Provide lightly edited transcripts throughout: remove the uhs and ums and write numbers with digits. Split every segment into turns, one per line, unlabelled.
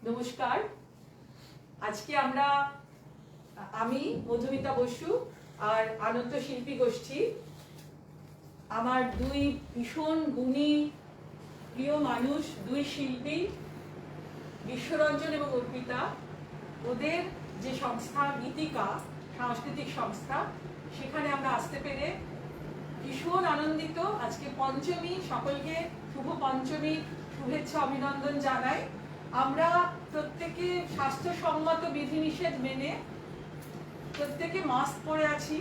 নমস্কার। আজকে আমি মধুমিতা বসু আর আনন্দ শিল্পী গোষ্ঠী, আমার দুই ভীষণ গুণী প্রিয় মানুষ, দুই শিল্পী বিশ্বরঞ্জন এবং অর্পিতা, ওদের যে সংস্থা গীতিকা সাংস্কৃতিক সংস্থা, সেখানে আমরা আসতে পেরে ভীষণ আনন্দিত। আজকে পঞ্চমী, সকলকে শুভ পঞ্চমী শুভেচ্ছা অভিনন্দন জানাই। আমরা প্রত্যেকে স্বাস্থ্যসম্মত বিধিনিষেধ মেনে প্রত্যেকে মাস্ক পরে আছি,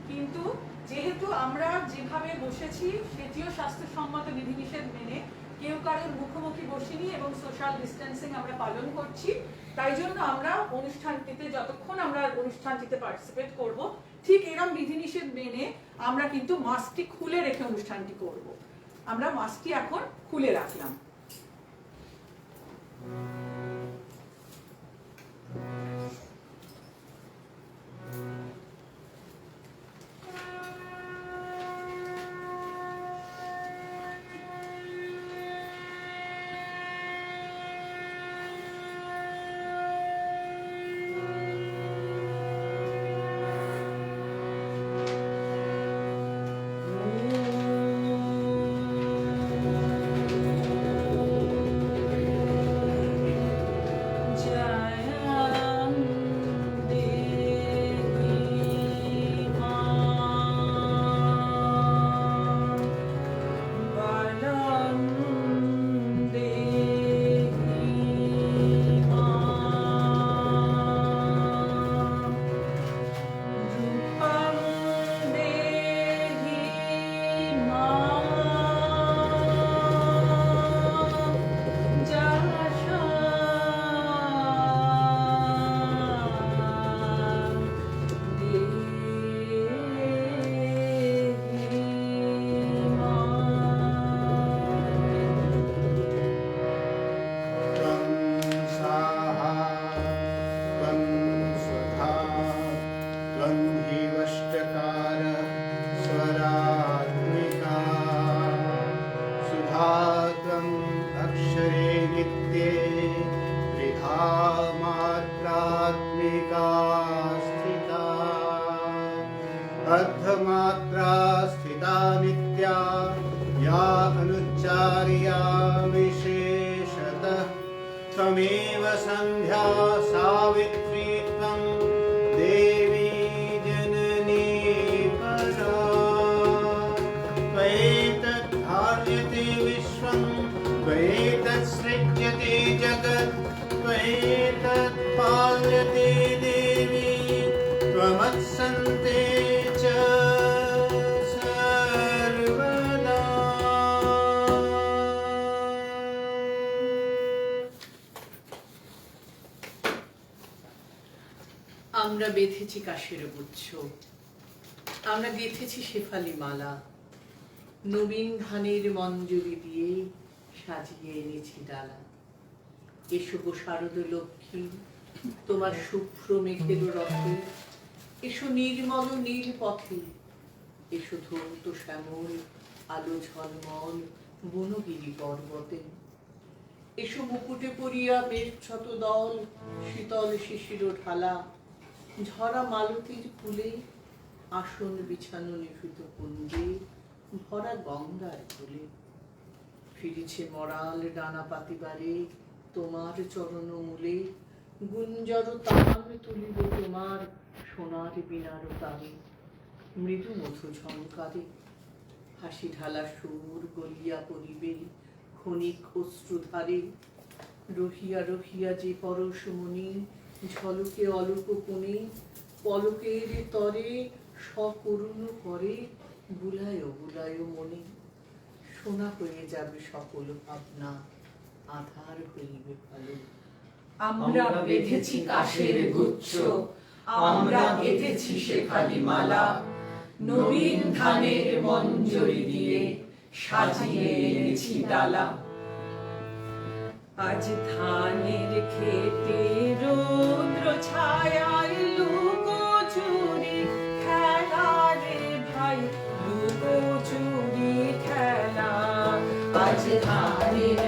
কিন্তু যেহেতু আমরা যেভাবে বসেছি সেটিও স্বাস্থ্যসম্মত বিধিনিষেধ মেনে, কেউ কারোর মুখোমুখি বসিনি এবং সোশ্যাল ডিস্টেন্সিং আমরা পালন করছি। তাই জন্য আমরা অনুষ্ঠানটিতে, যতক্ষণ আমরা অনুষ্ঠানটিতে পার্টিসিপেট করব, ঠিক এরকম বিধিনিষেধ মেনে আমরা কিন্তু মাস্কটি খুলে রেখে অনুষ্ঠানটি করব। আমরা মাস্কটি এখন খুলে রাখলাম।
अर्धमात्रा स्थिता नित्या या अनुच्चार्या विशेषतः त्वमेव संध्या सावित्री त्वं देवी जननी परा। त्वयैतत् धार्यते विश्वं, त्वयैतत् सृज्यते जगत्, त्वयैतत् पाल्यते देवी त्वमत्सन्ते च सर्वदा।
আমরা বেঁধেছি কাশের গুচ্ছ, আমরা গেঁথেছি শেফালি মালা, নবীন ধানের মঞ্জরি দিয়ে সাজিয়ে এনেছি ডালা। এসো গো শারদ লক্ষ্মী, তোমার শুভ্র মেঘের রথে, এসো নির্মল নীল পথে, এসো ধৌত শ্যামল আলো ঝলমল বনগিরি পর্বতে। এসো মুকুটে পরিয়া মেঘশত দল, শীতল শিশির ঢালা, ঝরা মালতীর ফুলে আসন বিছানো নিভৃত কুঞ্জে, ভরা গঙ্গার ফুলে। ফিরেছে মরাল ডানা পাতিবারে তোমার চরণ মূলে, গুঞ্জর তান তুলিব তোমার সোনার বিনার তানে। মৃদু মধু ঝঙ্কারে হাসি ঢালা সুর গলিয়া পড়িবে ক্ষণিক অশ্রুধারে। রহিয়া রহিয়া যে পরশমণি ঝলকে অলোক কোণে, পলকের তরে সকরুণ করে বুলায় বুলায় মনে। সোনা হয়ে যাবে সকল ভাবনা, আধার হইবে ভালো।
আমরা বেঁধেছি কাশের গুচ্ছ, আমরা গেঁথেছি শেফালি মালা, নবীন ধানের মঞ্জরি দিয়ে সাজিয়ে এনেছি ডালা। আজ ধানের খেতে রৌদ্র ছায়ায় লুকোচুরি খেলা রে ভাই, লুকোচুরি খেলা। আজ ধানের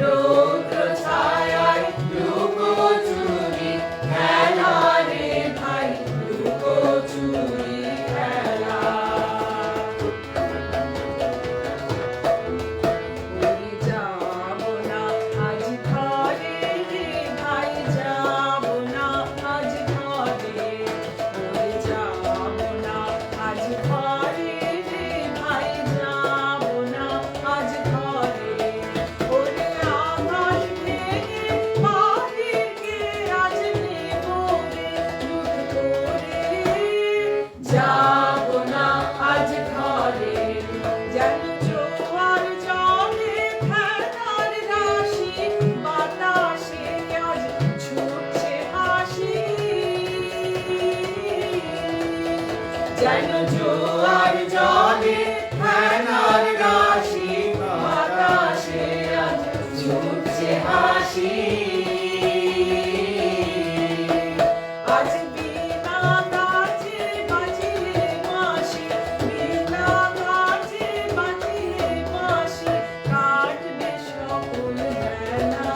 রৌদ্র ছায়ায় লুকোচুরি খেলা রে ভাই, লুকোচুরি খেলা। ওরে যাব না আজ ঘরে রে ভাই, যাব না আজ ঘরে। ওরে যাব না আজ ঘরে রে ভাই, যাব না আজ ঘরে। ওরে আকাশ ভেঙে বাহিরকে আজ নেব রে লুট করে। যাব না আজ ঘরে, যেন জোয়ার জলে ফেনার রাশি, বাতাসে আজ ছুটছে হাসি। যেন জোয়ার জলে ফেনার রাশি, বাতাসে আজ ছুটছে হাসি। আজ বিনা কাজে বাজিয়ে বাঁশি, বিনা কাজে বাজিয়ে বাঁশি, কাটবে সকল বেলা।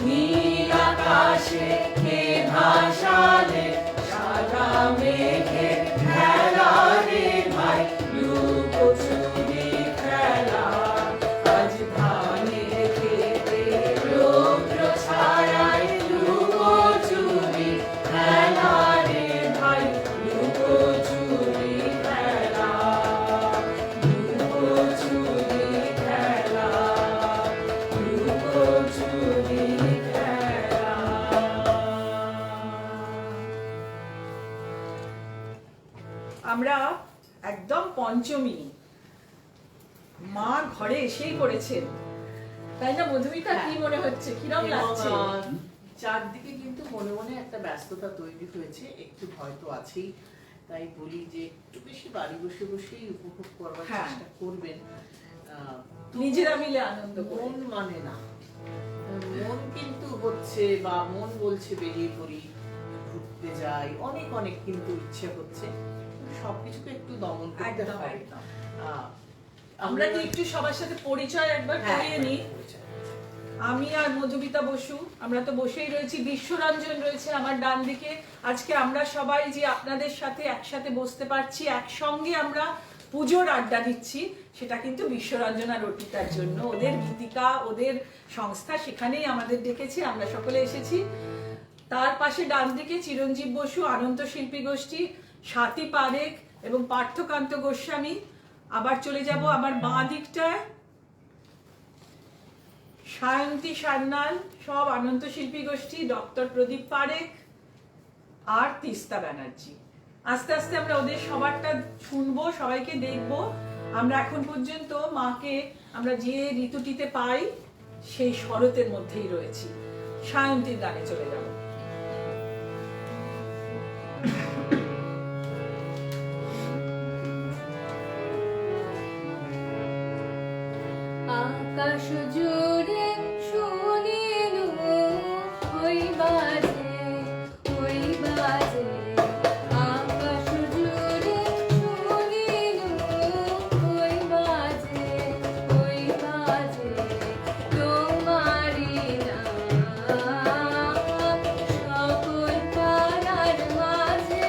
নীল আকাশে কে ভাসালে সাদা মেঘের খেলা রে ভাই, লুকোচুরি খেলা। আজ ধানের খেতে রৌদ্র ছায়ায় লুকোচুরি খেলা রে ভাই, লুকোচুরি খেলা। লুকোচুরি খেলা, লুকোচুরি খেলা। আমরা একদম পঞ্চমী, মা ঘরে এসেই পড়েছেন, তাই না মধুমিতা? কি মনে হচ্ছে, কিরম লাগছে?
এবং, চারদিকে কিন্তু মনে মনে একটা ব্যস্ততা তৈরি হয়েছে, একটু ভয় তো আছেই। তাই বলি যে একটু বেশি বাড়ি বসে বসেই উপভোগ করবার
হ্যাঁ।
চেষ্টা করবেন।
নিজেরা মিলে আনন্দ করে।
মন মানে না, মন কিন্তু হচ্ছে, বা মন বলছে বেরিয়ে পড়ি, ঘুরতে যাই, অনেক অনেক কিন্তু ইচ্ছে হচ্ছে, কিন্তু সবকিছুকে একটু দমন করতে
একদম,
হয়।
একদম।
আহ,
আমরা কি একটু সবার সাথে পরিচয় একবার
হ্যাঁ,
করিয়ে নিই? আমি আর মধুমিতা বসু, আমরা তো বসেই রয়েছি। বিশ্বরঞ্জন রয়েছে আমার ডান দিকে। আজকে আমরা সবাই যে আপনাদের সাথে একসাথে বসতে পারছি, একসঙ্গে আমরা পুজোর আড্ডা দিচ্ছি, সেটা কিন্তু বিশ্বরঞ্জন আর অর্পিতার জন্য। ওদের গীতিকা, ওদের সংস্থা সেখানেই আমাদের ডেকেছে, আমরা সকলে এসেছি। তার পাশে ডান দিকে চিরঞ্জীব বসু, আনন্দ শিল্পী গোষ্ঠী, স্বাতী পারেখ এবং পার্থকান্ত গোস্বামী। আবার চলে যাব আমার বাঁ দিকটায়, সায়ন্তী সান্যাল, সব আনন্দ শিল্পী গোষ্ঠী, ডক্টর প্রদীপ পারেখ আর তিস্তা ব্যানার্জি। আস্তে আস্তে আমরা ওদের সবারটা শুনবো, সবাইকে দেখবো। আমরা এখন পর্যন্ত মাকে আমরা যে ঋতুটিতে পাই সেই শরতের মধ্যেই রয়েছি। সায়ন্তীর গানে চলে যাব।
আকাশ জুড়ে শুনিলু ওই বাজে, ওই বাজে। আকাশ জুড়ে শুনিলু ওই বাজে, ওই বাজে। তোমারি নাম সকল পাড়ার মাঝে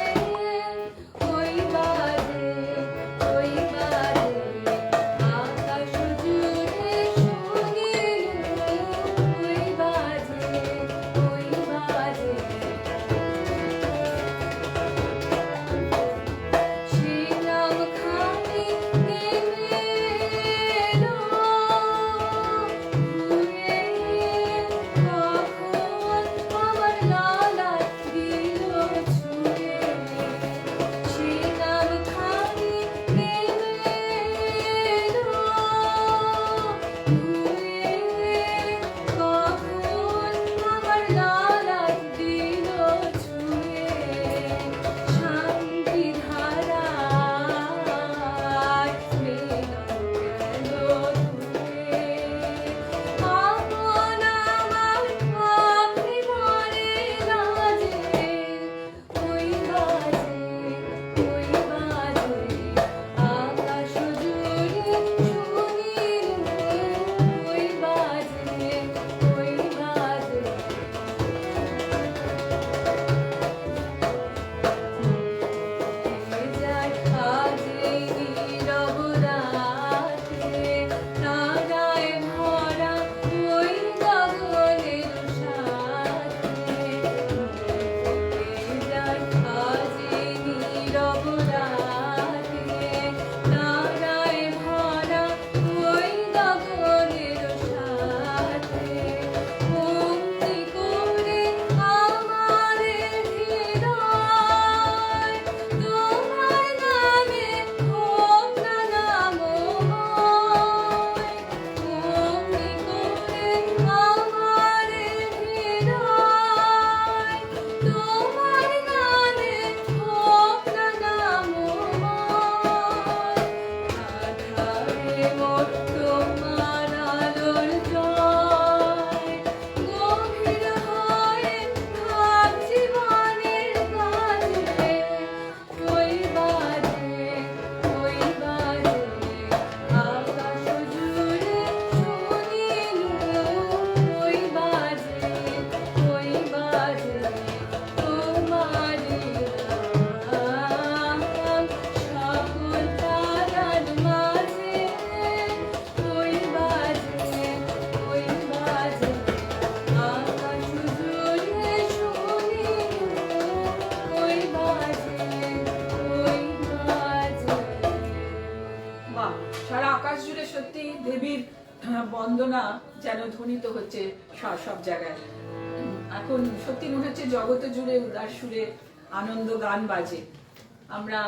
বন্দনা যেন ধ্বনিত হচ্ছে সব জায়গায়। এখন সত্যি মনে হচ্ছে জগৎ জুড়ে উদাস সুরে আনন্দ গান বাজে। আমরা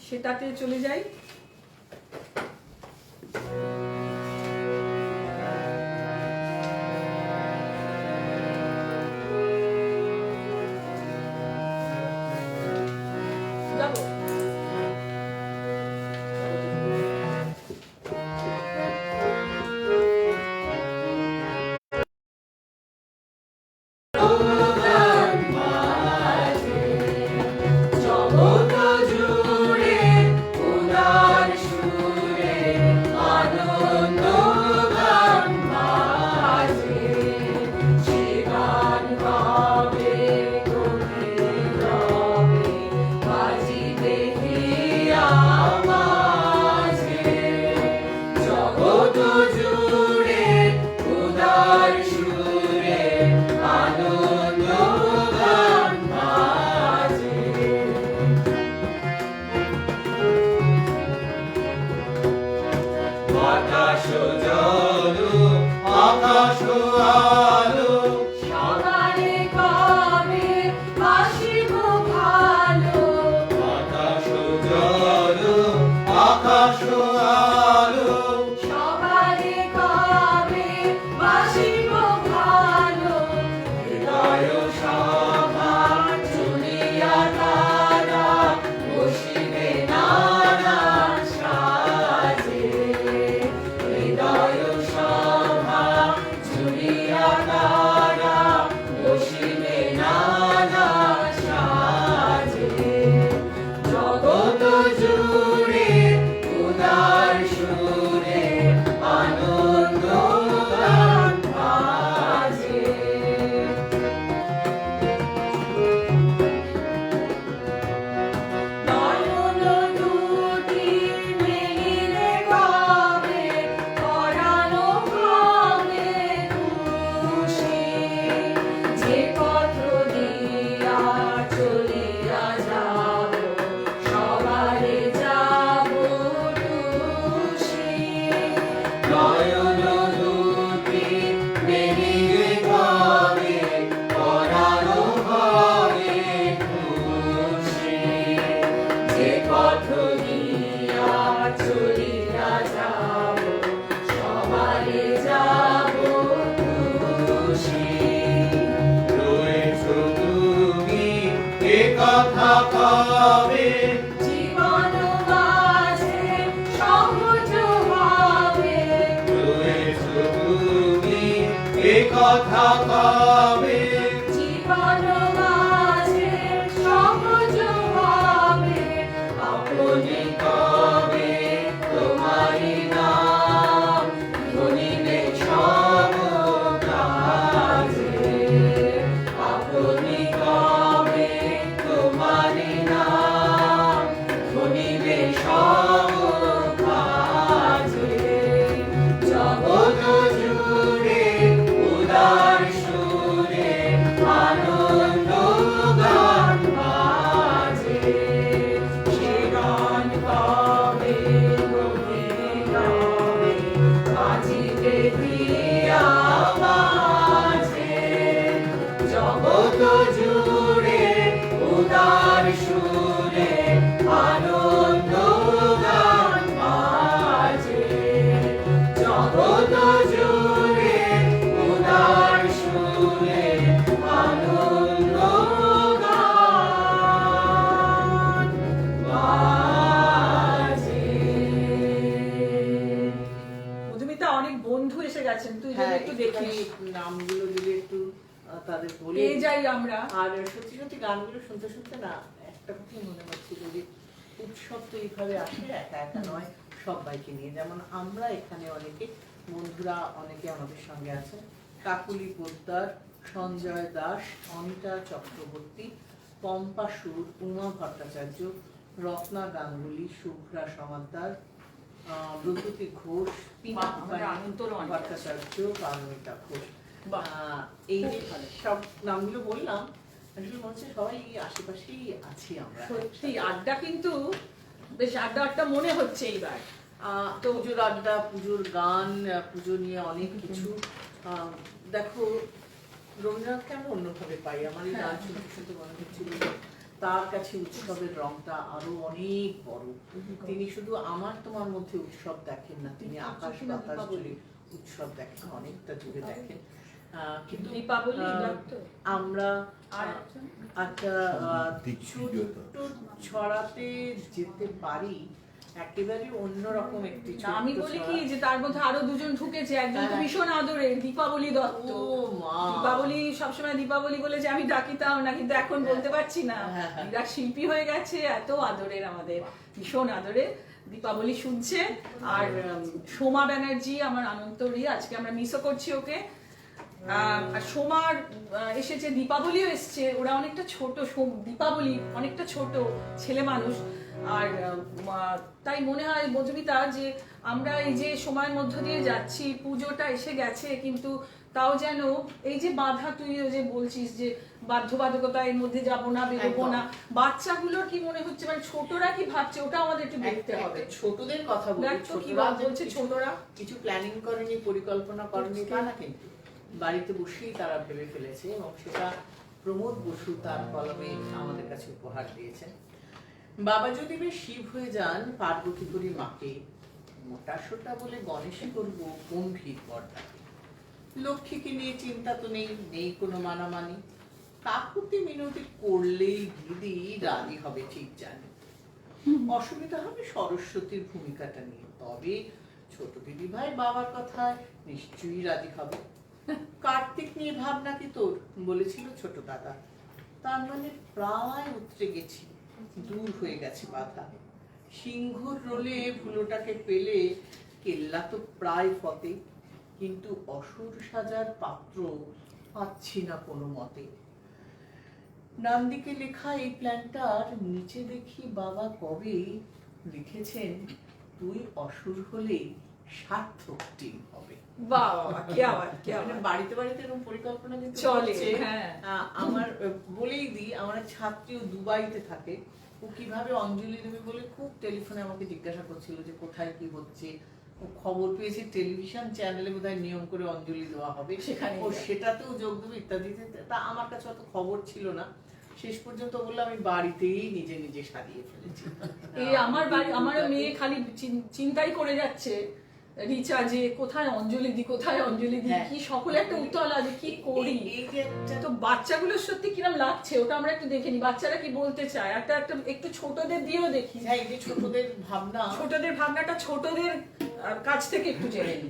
সেটাতে চলে যাই। যাবো।
জগৎ জুড়ে উদার সুরে আনন্দ গান বাজে, সে গান গাবে গভীর রবে, বাজিবে হিয়া মাঝে। জগৎ জুড়ে উদার সুরে আনন্দ গান বাজে।
বাতাস জল আকাশ আলো
সবারে কবে বাসিব ভালো,
বাতাস জল আকাশ আলো
সবারে কবে বাসিব ভালো।
হৃদয় সভা
চুলিয়া তারা বসিবে নানা সাজে, হৃদয় সভা চুলিয়া তারা বসিবে নানা সাজে। জগৎ জুড়ে উদার সুরে আনন্দ গান বাজে। নয়ন দুটি মেলিলে গাবে, পরানো গাবে খুশি, যে পথ দিয়া চলিয়া যাব, সবারে যাব খুশি।
নয়ন দুটি মেলিলে গাবে, পরানো গাবে খুশি,
যে পথ দিয়া চলিয়া যাব, সবারে যাব খুশি।
রয়েছ তুমি এ কথা কবে,
জীবন মাঝে সহজ হবে,
রয়েছ তুমি এ কথা কবে,
জীবন মাঝে সহজ হবে। আপনি কবে তোমারি নাম ধনিবে সব কাজে, আপনি কবে তোমারি নাম ধনিবে সব কাজে। জগৎ জুড়ে উদার সুরে আনন্দ গান বাজে, সে গান গাবে গভীর রবে, বাজিবে হিয়া মাঝে। জগৎ জুড়ে উদার সুরে আনন্দ গান বাজে, জগৎ জুড়ে উদার সুরে আনন্দ গান বাজে।
মধুমিতা, অনেক বন্ধু এসে গেছেন, তুই যদি একটু দেখিস।
নামগুলো যদি একটু তাদের বলে
পেয়ে যাই আমরা।
আর সত্যি সত্যি গানগুলো শুনতে শুনতে না একটা কথাই মনে হচ্ছিল যে উৎসব তো এইভাবে আসে একা একা নয়, সবাইকে নিয়ে। যেমন আমরা এখানে অনেকে বন্ধুরা অনেকে আমাদের সঙ্গে আছেন, কাকুলি পোদ্দার, সঞ্জয় দাস, অনিতা চক্রবর্তী, পম্পা সুর, উমা ভট্টাচার্য, রত্না গাঙ্গুলি, শুভ্রা সমাদ্দার, ব্রততী ঘোষ,
বাহ, আমাদের আনন্দর অনেক আছে।
ভট্টাচার্য, পারমিতা ঘোষ।
বাহ।
এই যে সব নামগুলো বললাম, আসলে মনে হচ্ছে সবাই এই আশেপাশেই আছি আমরা।
সত্যি আড্ডা কিন্তু বেশ আড্ডা আড্ডা মনে হচ্ছে এইবার।
তো পুজোর আড্ডা, পুজোর গান, পুজো নিয়ে অনেক কিছু। দেখো, রবীন্দ্রনাথকে আমরা অন্যভাবে পাই। আমার এই গান শুনতে শুনতে মনে হচ্ছিল যে তার কাছে উৎসবের রংটা আরো অনেক বড়। তিনি শুধু আমার তোমার মধ্যে উৎসব দেখেন না, তিনি আকাশ বাতাস জুড়ে উৎসব দেখেন, অনেকটা জুড়ে দেখেন। কিন্তু
দীপাবলি
আমরা একটা ছোট্ট ছড়াতে যেতে পারি, একেবারে অন্যরকম একটি
না, আমি বলি কি যে তার মধ্যে আরো দুজন ঢুকেছে, একজন তো ভীষণ আদরের, দীপাবলি দত্ত। দীপাবলি সবসময় দীপাবলি বলে যে আমি ডাকিতাম না, কিন্তু এখন বলতে পারছি না, বিরাট শিল্পী হয়ে গেছে, এত আদরের, আমাদের ভীষণ আদরের। দীপাবলি শুনছে। আর সোমা ব্যানার্জি আমার আনন্তরী, আজকে আমরা মিসও করছি ওকে। আর সোমার এসেছে, দীপাবলিও এসছে, ওরা অনেকটা ছোট, দীপাবলি অনেকটা ছোট ছেলে মানুষ। আর তাই মনে হয় মধুমিতা যে আমরা এই যে সময়ের মধ্য দিয়ে যাচ্ছি, পুজোটা এসে গেছে, কিন্তু তাও যেন এই যে বাধা, তুই যে বলছিস যে বাধ্যবাধকতা, এর মধ্যে যাবো না, বেরোবো না, বাচ্চাগুলোর কি মনে হচ্ছে, মানে ছোটরা কি ভাবছে, ওটা আমাদের একটু দেখতে হবে।
ছোটদের কথা বলছে, ছোটরা কিছু প্ল্যানিং করেনি, পরিকল্পনা করেনি, তা না, কিন্তু বাড়িতে বসেই তারা ভেবে ফেলেছে, এবং সেটা প্রমোদ বসু তার কলমে আমাদের কাছে উপহার দিয়েছেন। বাবা যদি বেশ শিব হয়ে যান, পার্বতী করি মাকে, মোটা সোটা বলে গণেশে করবো গম্ভীর পর্দাকে। লক্ষ্মীকে নিয়ে চিন্তা তো নেই, নেই কোনো মানামানি, কাকুতি মিনতি করলেই দিদি রাজি হবে ঠিক জানি। অসুবিধা হবে সরস্বতীর ভূমিকাটা নিয়ে, তবে ছোট দিদি ভাই বাবার কথায় নিশ্চয়ই রাজি হবে। কার্তিক নিয়ে ভাবনা কি তোর, বলেছিল ছোট দাদা, তার মানে প্রায় উতরে গেছি, দূর হয়ে গেছে বাধা। সিংহর রোলে ভুলোটাকে পেলে কেল্লা তো প্রায় ফতে, কিন্তু অসুর সাজার পাত্র পাচ্ছি না কোনো মতে। নান্দিকে লেখা এই প্ল্যানটার নিচে দেখি বাবা কবে লিখেছেন, তুই অসুর হলেই সার্থক টিম হবে। বাড়িতে বাড়িতে এরকম পরিকল্পনা কিন্তু চলছে। আমার বলেই দিই, আমার ছাত্রীও দুবাইতে থাকে, ও কিভাবে অঞ্জলি দেবে বলে খুব টেলিফোনে আমাকে জিজ্ঞাসা করছিল যে কোথায় কি হচ্ছে। ও খবর পেয়েছে টেলিভিশন চ্যানেলে বোধহয় নিয়ম করে অঞ্জলি দেওয়া হবে, সেখানে ও সেটাতেও যোগ দেবে ইত্যাদিতে। তা আমার কাছে অত খবর ছিল না, শেষ পর্যন্ত বললাম আমি বাড়িতেই নিজে নিজে সারিয়ে ফেলেছি।
এই আমার বাড়ি, আমার মেয়ে খালি চিন্তাই করে যাচ্ছে রিচা, যে কোথায় অঞ্জলি দি, কোথায় অঞ্জলি দি, কি সকলে একটা উতলা যে কি করি। তো বাচ্চাগুলোর সত্যি কিরম লাগছে ওটা আমরা একটু দেখে নি, বাচ্চারা কি বলতে চায়, একটা একটু ছোটদের দিয়েও দেখি।
হ্যাঁ, এই যে ছোটদের
ভাবনাটা ছোটদের কাছ থেকে একটু জেনে নি।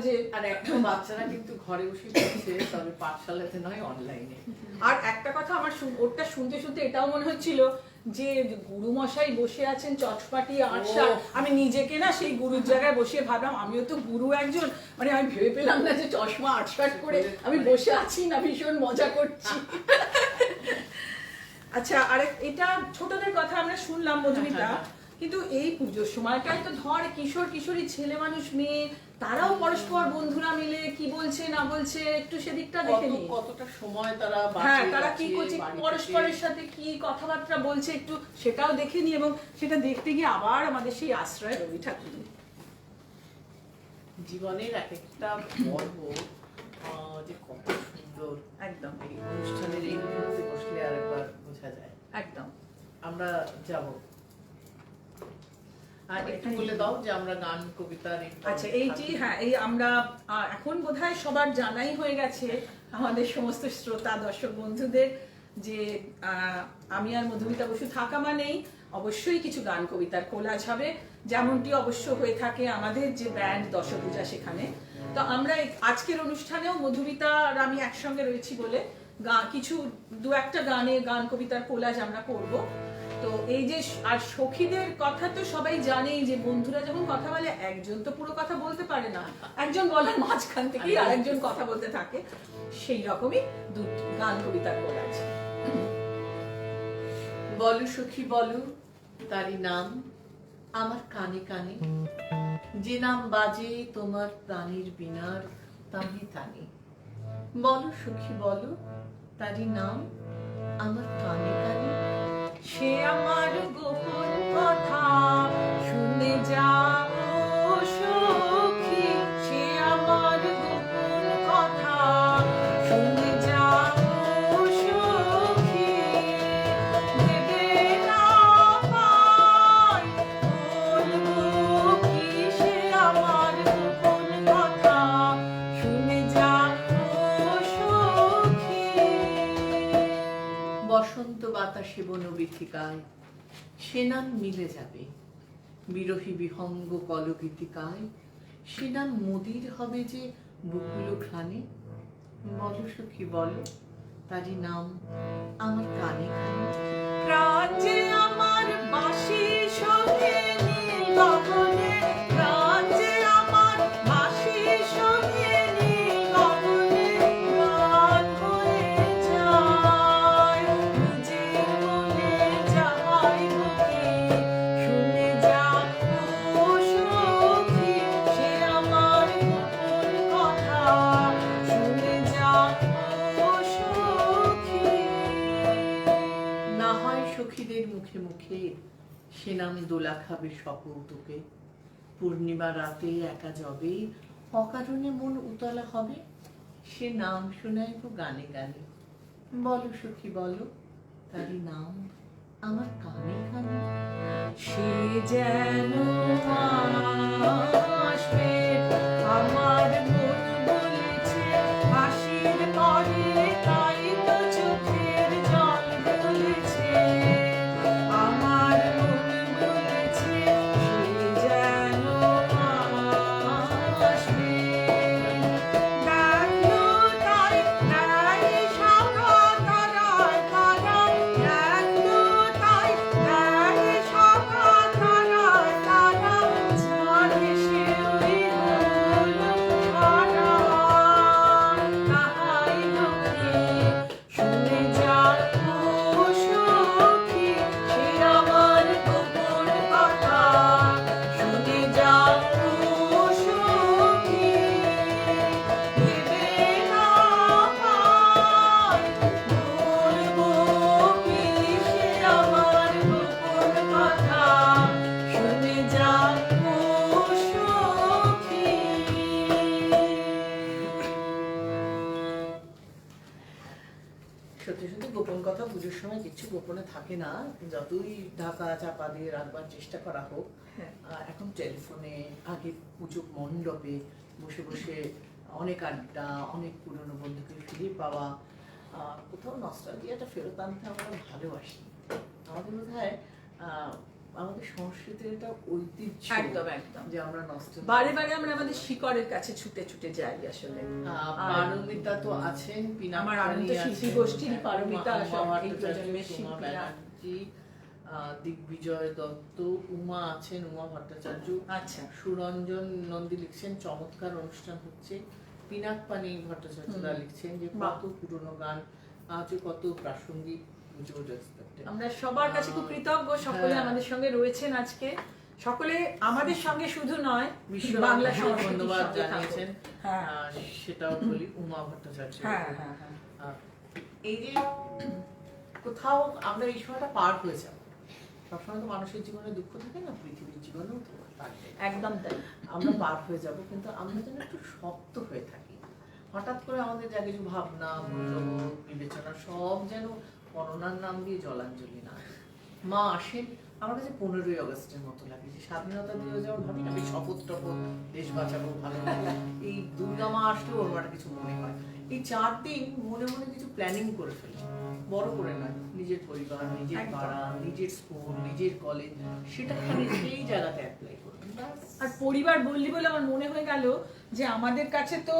যে
আর এখন বাচ্চারা কিন্তু ঘরে বসে পড়ছে, তবে পাঠশালাতে নয়, অনলাইনে।
আর একটা কথা আমার ওটা শুনতে শুনতে এটাও মনে হচ্ছিল যে গুরু মশাই বসে আছেন চটপাটি আটশা, আমি নিজেকে না সেই গুরুর জায়গায় বসে ভাবলাম আমিও তো গুরু একজন, মানে আমি ভেবে পেলাম না যে চশমা আটশাট করে আমি বসে আছি না ভীষণ মজা করছি। আচ্ছা, আর এটা ছোটদের কথা আমরা শুনলাম মধুমিতা, কিন্তু এই পুজোর সময়টাই তো ধর কিশোর কিশোরী ছেলে মানুষ মেয়ে তারাও পরস্পর বন্ধুরা মিলে কি বলছে না বলছে একটু সেদিকটা দেখে নিই,
কতটা সময় তারা
হ্যাঁ তারা কি করছে পরস্পরের সাথে কি কথাবার্তা বলছে একটু সেটাও দেখে নিই, এবং সেটা দেখতে গিয়ে আবার আমাদের সেই আশ্রয় রবি ঠাকুর।
জীবনের এক একটা পর্ব যে কত সুন্দর,
একদম
এই অনুষ্ঠানের এই মুহূর্তে বসলে আরেকবার বোঝা যায়।
একদম।
আমরা যাব, আর একটু বলে দাও যে আমরা গান কবিতার
আচ্ছা এইটি, হ্যাঁ এই আমরা এখন বোধহয় সবার জানাই হয়ে গেছে আমাদের সমস্ত শ্রোতা দর্শক বন্ধুদের যে আমি আর মধুমিতা বসু থাকা মানেই অবশ্যই কিছু গান কবিতার কোলাজ হবে, যেমনটি অবশ্য হয়ে থাকে আমাদের যে ব্যান্ড দশপূজা সেখানে। তো আমরা আজকের অনুষ্ঠানেও মধুমিতা আর আমি একসঙ্গে রয়েছি বলে কিছু দু একটা গান কবিতার কোলাজ আমরা করব। তো এই যে আর সখীদের কথা তো সবাই জানেই যে বন্ধুরা যখন কথা বলে একজন তো পুরো কথা বলতে পারে না, একজন বলার মাঝখান থেকেই আরেকজন কথা বলতে থাকে, সেই রকমই গান কবিতার কোলাজ।
বলো সখী বলো তারি নাম আমার কানে কানে, যে নাম বাজে তোমার প্রাণীর বিনার তানে তানে। বলো সখী বলো তারি নাম আমার কানে কানে,
সে আমার গোপন কথা শুনে যাও সখী, সে আমার গোপন কথা শুনে যাও সখী, ভেবে না পাই বলবো কি, সে আমার গোপন কথা শুনে যাও সখী।
বসন্ত বাতাসে বনবিথিকায় সে নাম মিলে যাবে, বিরহী বিহঙ্গ কলগীতিকায় সে নাম মোদির হবে যে বুকুল ঘ্রাণে। বলো সখী বলো তারি নাম আমার কানে কানে,
রাজ্যে আমার বাঁশি সঙ্গে নীল গগনে, রাজ্যে আমার বাঁশি সঙ্গে নীল গগনে, গান হয়ে যায় নিজের মনে যাই বুকে, শুনে যাও সখী, সে আমার গোপন কথা শুনে যাও সখী।
না হয় সখীদের মুখে মুখে সে নাম দোলা খাবে সকৌতুকে, পূর্ণিমা রাতে একা যাবে অকারণে মন উতলা হবে, সে নাম শোনাইব গানে গানে। বলো সখী বলো তারি নাম আমার কানে কানে,
সে যেন আসবে আমার মন বলেছে হাসির পরে, তাই তো চোখের জল বলেছে, আমার মন বলেছে সে যেন আসবে। দেখলো তাই তাই সারা তারায় তারায়, দেখলো তাই তাই সারা তারায় তারায়, ঝড়ে সে ওই হলো সারা, তাহাই লোকে শুনে যাও সখী, সে আমার গোপন কথা শুনে যাও সখী, ভেবে না পাই বলবো কি, সে আমার গোপন কথা শুনে যাও সখী।
সত্যি সত্যি গোপন কথা পুজোর সময় কিছু গোপনে থাকে না, যতই ঢাকা চাপা দিয়ে রাখবার চেষ্টা করা হোক।
হ্যাঁ।
এখন টেলিফোনে, আগে পুজো মণ্ডপে বসে বসে অনেক আড্ডা, অনেক পুরনো বন্ধুকে ফিরে পাওয়া, কোথাও নস্টালজিয়াটা ফেরত আনতে আমরা ভালোবাসি। আমাদের বোধ হয় আমাদের সংস্কৃতির এটা ঐতিহ্য
একদম একদম
যে আমরা নষ্ট
বারে বারে আমরা আমাদের শিকড়ের কাছে ছুটে ছুটে যাই আসলে।
পারমিতা তো আছেন,
আমার আনন্দ শিল্পী গোষ্ঠীর পারমিতা এই প্রজন্মের শিল্পীরা,
দিগ্বিজয় দত্ত, উমা আছেন, উমা ভট্টাচার্য,
আচ্ছা
সুরঞ্জন নন্দী লিখছেন চমৎকার অনুষ্ঠান হচ্ছে, পিনাক পানি ভট্টাচার্যরা লিখছেন যে কত পুরনো গান আছে, কত প্রাসঙ্গিক।
আমরা সবার কাছে খুব কৃতজ্ঞ, সকলে আমাদের সঙ্গে রয়েছেন আজকে, সকলে আমাদের সঙ্গে শুধু নয় বাংলা সংস্কৃতির সঙ্গে
জানিয়েছেন,
হ্যাঁ
সেটাও বলি উমা ভট্টাচার্য।
হ্যাঁ হ্যাঁ হ্যাঁ
এই যে কোথাও আমরা এই সময়টা পার হয়ে যাব, সবসময় তো মানুষের জীবনে দুঃখ থাকে না, পৃথিবীর জীবনেও থাকবে,
একদম তাই,
আমরা পার হয়ে যাব, কিন্তু আমরা যেন একটু শক্ত হয়ে থাকি। হঠাৎ করে আমাদের যা কিছু ভাবনা, মূল্যবোধ, বিবেচনা সব যেন করোনার নাম দিয়ে জলাঞ্জলি না। মা আসেন, আমার কাছে 15ই আগস্টের মতো লাগে, যে স্বাধীনতা দিয়ে যাওয়া ভাবি না, আমি শপথ টপথ, দেশ বাঁচাবো, ভালো এই দুর্গা মা আসলেও ওর একটা কিছু মনে হয়। এই 4 দিন মনে মনে কিছু প্ল্যানিং করে ফেলি, বড় করে নয়, নিজের পরিবার, নিজের পাড়া, নিজের স্কুল, নিজের কলেজ, সেটা সেই জায়গাতে অ্যাপ্লাই করবেন।
আর পরিবার বললি বলে আমার মনে হয়ে গেল যে আমাদের কাছে তো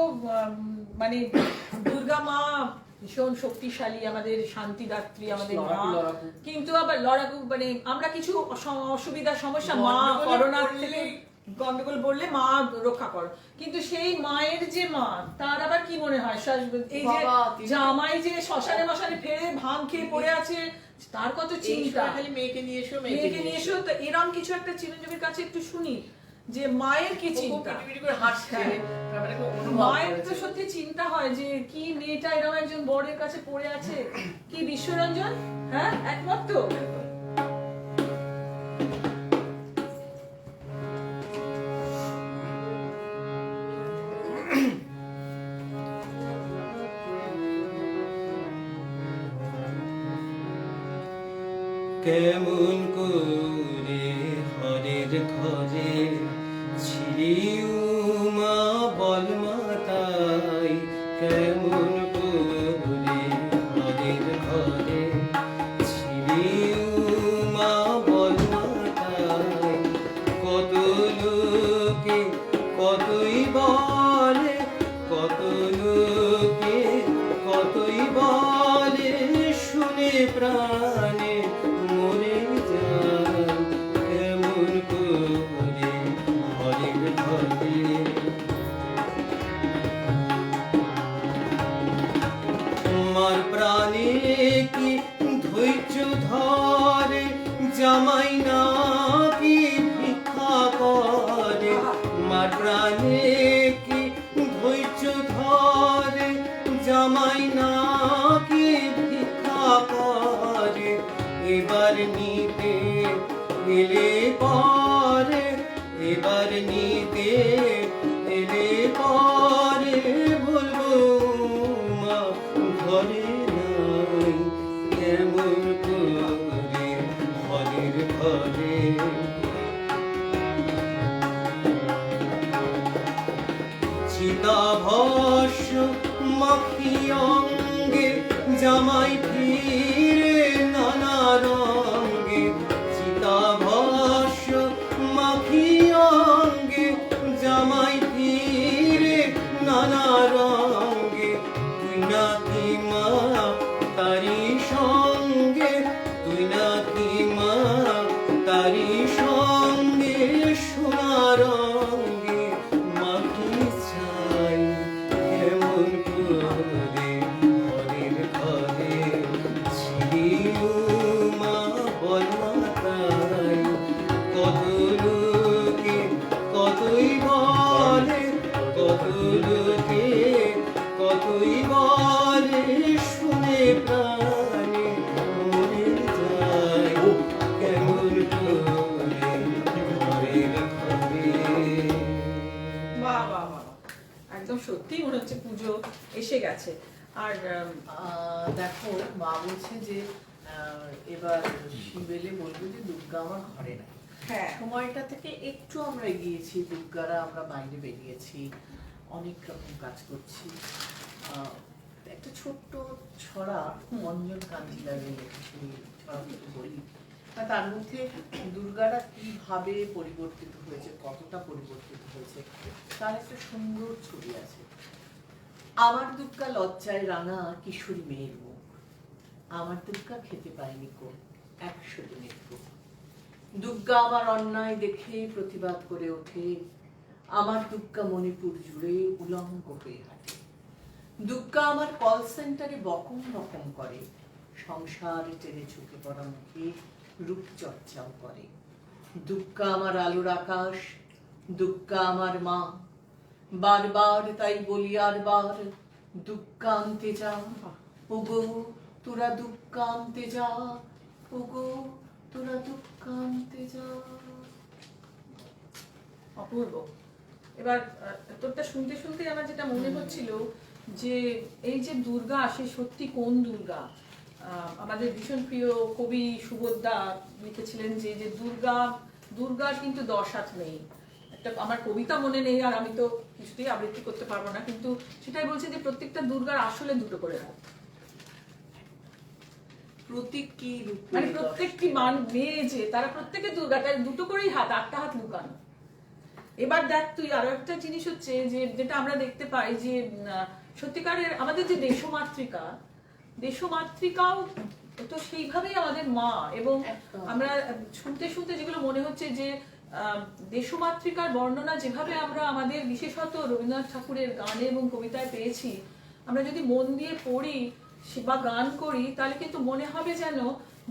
মানে দুর্গা মা ভীষণ শক্তিশালী, আমাদের শান্তিদাত্রী, আমাদের মা, কিন্তু আবার লড়াকু, মানে আমরা কিছু অসুবিধা সমস্যা, মা করোনার থেকে গন্ডগোল বললে মা রক্ষা করো, কিন্তু সেই মায়ের যে মা, তার আবার কি মনে হয় এই যে জামাই যে শ্মশানে মশানে ফেরে ভাঙ খেয়ে পড়ে আছে, তার কত চিন্তা,
খালি মেয়েকে নিয়ে এসো।
তো এরকম কিছু একটা চিরঞ্জীবীর কাছে একটু শুনি যে মায়ের কি চিন্তা, মায়ের তো সত্যি চিন্তা হয় যে কি মেয়েটা এরকম একজন বরের কাছে পড়ে আছে, কি বিশ্বরঞ্জন, হ্যাঁ একমত তো?
কেমন করে হরের ঘরে ছিলি উমা বল মাতাই, কেমন করে হরের ঘরে ছিলি উমা বল মাতাই, কত লোকে কতই বলে, কত লোকে কতই বলে, শুনে প্রাণে মরে যায়, কেমন করে হরের ঘরে। মার প্রাণে কি ধৈর্য ধরে, জামাই না কি ভিক্ষা করে, মার প্রাণে কি ধৈর্য ধরে, জামাই না কি ভিক্ষা করে, এবার নিতে এলে পরে, এবার নিতে এলে পরে, বলবো মা ঘরে নাই, কেমন করে হরের ঘরে। চিতাভস্য মাখি অঙ্গে, জামাই ফিরে নানা রঙ্গে, চিতাভস্য মাখি অঙ্গে, জামাই ফিরে নানা রঙ্গে, তুই নাকি মা তারি সঙ্গে, তুই নাকি মা তারি সঙ্গে, সোনা রঙ্গে মাখি চাই, কেমন করে হরের ঘরে ছিলি উমা বল মাতাই, কত লোকে কতই বলে, কত লোকে কতই বলে, শুনে প্রাণে মরে যায়, কেমন করে হরের ঘরে।
বাহ বাহ বাহ, একদম সত্যি মনে হচ্ছে পুজো এসে গেছে। আর
দেখো, মা বলছে যে এবার শিবেলে বলবো যে দুর্গা আমার ঘরে নাই,
হ্যাঁ
সময়টা থেকে একটু আমরা এগিয়েছি, দুর্গারা আমরা বাইরে বেরিয়েছি, অনেক রকম কাজ করছি। একটা ছোট্ট ছড়া অঞ্জন কাঞ্জিলালের লেখা, সেই ছড়াটা বলি। আর তার মধ্যে দুর্গারা কিভাবে পরিবর্তিত হয়েছে, কতটা পরিবর্তিত হয়েছে তার একটা সুন্দর ছবি আছে। আমার দুর্গা লজ্জায় রাঙা কিশোরী মেয়ের মুখ, আমার দুর্গা খেতে পায়নি কো 100 দিনের ভোগ। দুর্গা আমার অন্যায় দেখে প্রতিবাদ করে ওঠে, আমার দুর্গা মণিপুর জুড়ে উলঙ্গ হয়ে হাঁটে। দুর্গা আমার কল সেন্টারে বকম রকম করে, সংসার টেনে ঝুঁকে পড়া মুখে রূপচর্চাও করে। দুর্গা আমার আলোর আকাশ, দুর্গা আমার মা, বারবার তাই বলি আর বার, দুর্গা আনতে যা ওগো তোরা, দুর্গা আনতে যা ওগো তোরা, দুর্গা আনতে যা।
অপূর্ব। এবার তোরটা শুনতে শুনতে আমার যেটা মনে হচ্ছিল যে এই যে দুর্গা আসে সত্যি কোন দুর্গা। আমাদের ভীষণ প্রিয় কবি সুবোধদা লিখেছিলেন যে যে দুর্গার কিন্তু 10 হাত নেই। একটা আমার কবিতা মনে নেই আর আমি তো কিছুতেই আবৃত্তি করতে পারবো না, কিন্তু সেটাই বলছে যে প্রত্যেকটা দুর্গার আসলে দুটো করে হাত,
প্রতীকী রূপে
মানে প্রত্যেকটি মেয়ে যে তারা প্রত্যেকে দুর্গা, তার দুটো করেই হাত, 8টা হাত লুকানো। এবার দেখ তুই আরো একটা জিনিস হচ্ছে যে যেটা আমরা দেখতে পাই যে সত্যিকারের আমাদের যে দেশমাতৃকাও তো সেইভাবেই আমাদের মা। এবং আমরা শুনতে শুনতে যেগুলো মনে হচ্ছে যে দেশমাতৃকার বর্ণনা যেভাবে আমরা আমাদের বিশেষত রবীন্দ্রনাথ ঠাকুরের গানে এবং কবিতায় পেয়েছি, আমরা যদি মন দিয়ে পড়ি বা গান করি তাহলে কিন্তু মনে হবে যেন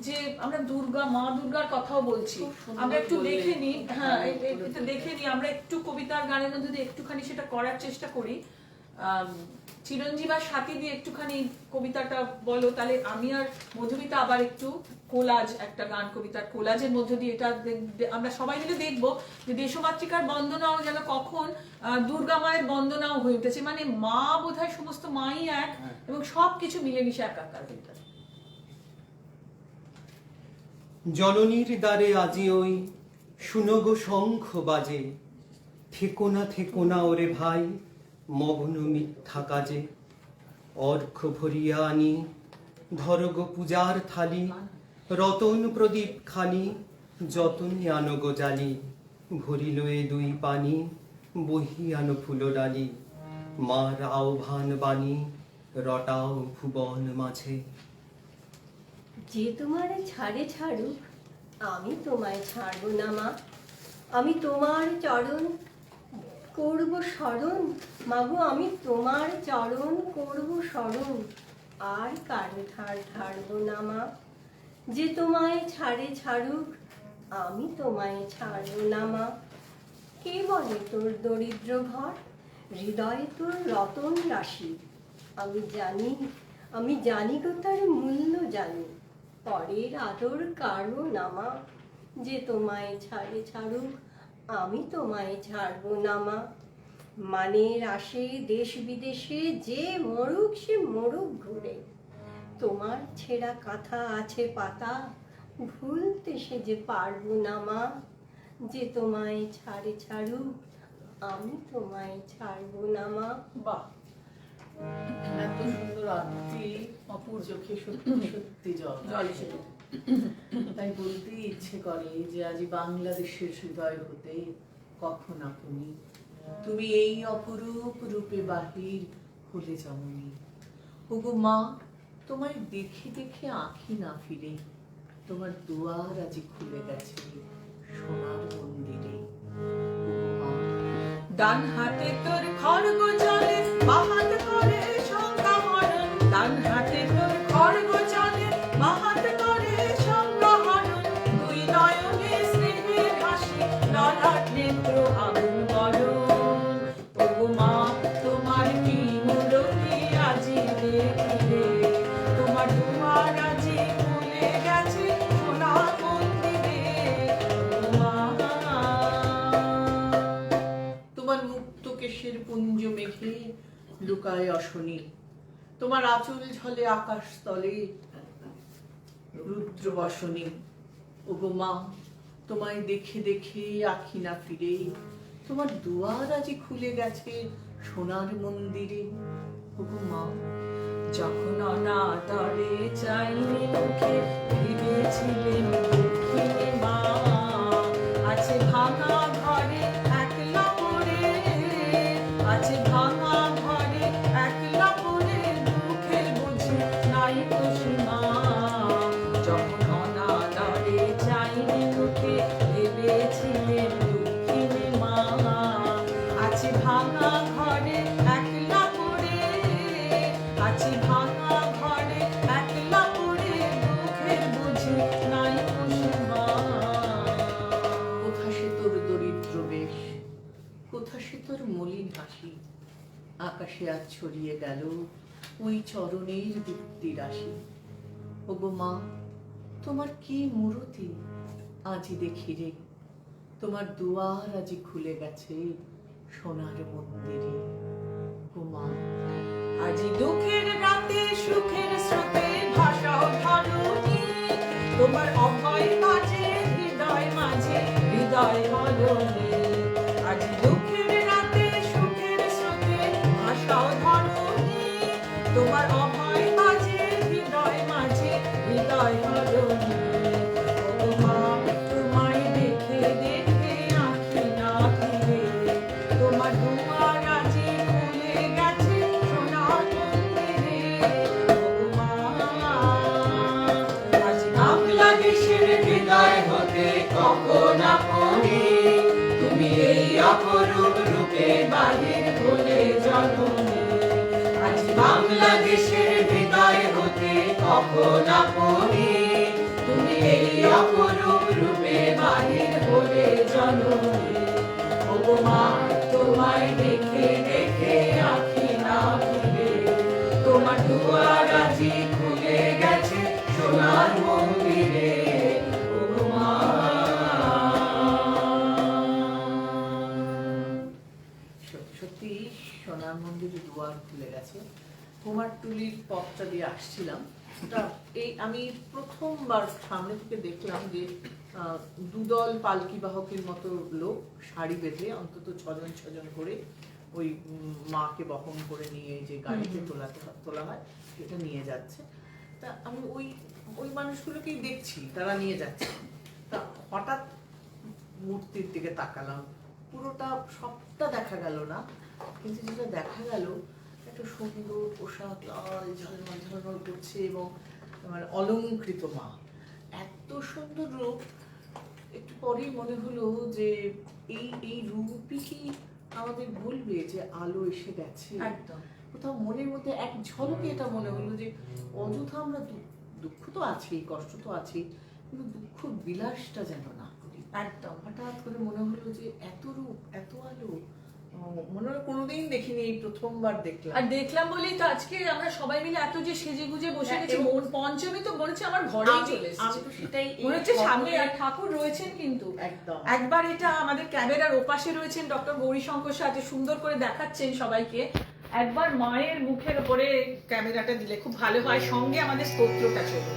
যে আমরা মা দুর্গার কথাও বলছি। আমরা একটু দেখে নিই, হ্যাঁ এটা দেখে নিই, আমরা একটু কবিতার গানের মধ্যে দিয়ে একটুখানি সেটা করার চেষ্টা করি। চিরঞ্জীব আর সাথী দিয়ে একটুখানি কবিতাটা বলো, তাহলে আমি আর মধুমিতা আবার একটু কোলাজ, একটা গান কবিতার কোলাজের মধ্য দিয়ে এটা আমরা সবাই মিলে দেখবো যে দেশমাতৃকার বন্দনাও যেন কখন দুর্গা মায়ের বন্দনাও হয়ে উঠেছে। মানে মা বোধহয় সমস্ত মাই এক এবং সবকিছু মিলেমিশে একাকার হয়ে উঠেছে।
জননীর দ্বারে আজি ওই শুনগো শঙ্খ বাজে, থেকো না ওরে ভাই মগ্ন মিথ্যা কাজে। অর্ঘ ভরিয়া আনি ধরগো পূজার থালি, রতন প্রদীপ খানি যতনে আনগো জালি। ভরিল এ 2 পানি বহি আনো ফুলো ডালি, মার আহ্বান বাণী রটাও ভুবন মাঝে।
যে তোমারে ছাড়ুক আমি তোমায় ছাড়বো না মা, আমি তোমার চরণ করব স্মরণ মাগো, আমি তোমার চরণ করব স্মরণ, আর কারো ধারবো না মা। যে তোমায় ছাড়ুক আমি তোমায় ছাড়বো না মা। কে বলে তোর দরিদ্র ঘর, হৃদয়ে তোর রতন রাশি। আমি জানি গো তার মূল্য জানি, পরের আদর কারো না মা। যে তোমায় ছাড়ুক আমি তোমায় ছাড়বো না মা। মানের আসে দেশ বিদেশে যে মরুক সে মরুক ঘুরে, তোমার ছেঁড়া কাঁথা আছে পাতা ভুলতে সে যে পারবো না মা। যে তোমায় ছাড়ুক আমি তোমায় ছাড়বো না মা।
বাহ, এত সুন্দর আরতি, অপূর্ব, চোখে সত্যি সত্যি জল
এসে গেল।
তাই বলতে ইচ্ছে করে যে আজ বাংলাদেশের হৃদয় হতে কখন তুমি এই অপরূপ রূপে বাহির হলে জননী। ওগো মা, তোমায় দেখে দেখে আঁখি না ফিরে, তোমার দুয়ার আজ খুলে গেছে সোনার মন্দিরে।
ডান হাতে তোর খড়গ চলে, বাঁ হাত করে সংজ্ঞা হরণ। ডান হাতে তোর খড়গ চলে, বাঁ হাত করে সংজ্ঞা হরণ। 2 নয়নে স্নেহের হাসি, ললাট নেত্র আগুন বরণ। ওগো মা, তোমার কি মূরতি আজি দেখিলে, তোমার দুয়ার আজি খুলে গেছে সোনার মন্দিরে।
তোমার মুক্ত কেশের পুঞ্জ মেঘে লুকায় অশনি, তোমার আঁচল ঝলে আকাশ তলে রুদ্র বসনি। ওগো মা, তোমায় দেখে দেখে আঁখি না ফিরে, তোমার দুয়ার আজি খুলে গেছে সোনার মন্দিরে। ওগো মা,
যখন অনাদরে চাইনি মুখে ভেবেছিলেন দুঃখী
আছে ভাঙা ঘরে একলা পড়ে, আছে ভাঙা ঘরে একলা পড়ে, দুঃখের বুঝি নাই তো সীমা। যখন অনাদরে চাইনি তোকে ভেবেছিলেন দুঃখিনী মা। আছে ভাঙা ঘরে একলা পড়ে, আছে ভাঙা ঘরে একলা পড়ে, দুঃখের বুঝি নাই তো সীমা। কোথা সে তোর দরিদ্র বেশ, কোথা সে তোর মলিন হাসি, আকাশে আজ ছড়িয়ে গেল ওই চরণের দীপ্তি রাশি। ওগো মা, তোমার কি মূরতি আজি দেখি রে, তোমার দুয়ার আজি খুলে গেছে সোনার মন্দিরে। ও মা, আজি দুঃখের রাতে সুখের স্রোতে ভাষাও ধরণী, তোমার অভয় মাঝে হৃদয় মাঝে হৃদয় মরণে। আজি দুঃখের রাতে সুখের স্রোতে ভাষাও ধরণী, তোমার অভয় মাঝে হৃদয় মাঝে হৃদয় মরণে। ও মা, তোমায় দেখে দেখে আঁখি না ফিরে, তোমার দুয়ার আজি খুলে গেছে সোনার মন্দিরে। ও মা, আজি
বাংলাদেশের হৃদয় হতে কখন আপনি, তুমি এই অপরূপ রূপে বাহির হলে জনমে। আজ বাংলাদেশের হৃদয় হতে কখন আপনি, তুমি এই অপরূপ রূপে বাহির হলে জনমে। ও মা, তোমায় দেখে দেখে আঁখি না ফিরে, তোমার দুয়ার আজি খুলে গেছে সোনার মন্দিরে। ও মা,
সত্যি সত্যি সোনার মন্দিরে দুয়ার খুলে গেছে। কুমারটুলির পথটা দিয়ে আসছিলাম, তা এই আমি প্রথমবার সামনে থেকে দেখলাম যে দুদল পালকি বাহকের মতো লোক শাড়ি বেঁধে অন্তত 6 জন করে ওই মাকে বহন করে নিয়ে যে গাড়িতে তোলা হয় সেটা নিয়ে যাচ্ছে। তা আমি ওই ওই মানুষগুলোকেই দেখছি, তারা নিয়ে যাচ্ছে। তা হঠাৎ মূর্তির দিকে তাকালাম, পুরোটা সবটা দেখা গেল না, কিন্তু যেটা দেখা গেল একটা সুন্দর পোশাক, লাল ঝলমল ঝলমল করছে এবং মানে অলংকৃত মা, এত সুন্দর রূপ। একটু পরেই মনে হলো যে এই রূপই কি আমাদের বলবে যে আলো এসে গেছে।
একদম
কোথাও মনের মধ্যে এক ঝলকে এটা মনে হলো যে অযথা আমরা দুঃখ তো আছেই, কষ্ট তো আছেই, কিন্তু দুঃখ বিলাসটা যেন না করি।
একদম
হঠাৎ করে মনে হলো যে এত রূপ, এত আলো, মনে হলো কোনোদিন দেখিনি, এই প্রথমবার দেখলাম।
আর দেখলাম বলেই তো আজকে আমরা সবাই মিলে এত যে সেজে গুজে বসে
হ্যাঁ,
গেছি।
এবং
মন পঞ্চমী তো মনে হচ্ছে আমার ঘরেই চলে
আমি
এসেছে।
তো সেটাই
মনে হচ্ছে সামনে আর ঠাকুর রয়েছেন, কিন্তু
একদম
একবার এটা আমাদের ক্যামেরার ওপাশে রয়েছেন ডক্টর গৌরীশঙ্কর সাথে সুন্দর করে দেখাচ্ছেন সবাইকে। একবার মায়ের মুখের উপরে ক্যামেরাটা দিলে খুব ভালো হয়, সঙ্গে আমাদের স্তোত্রটা চলবে,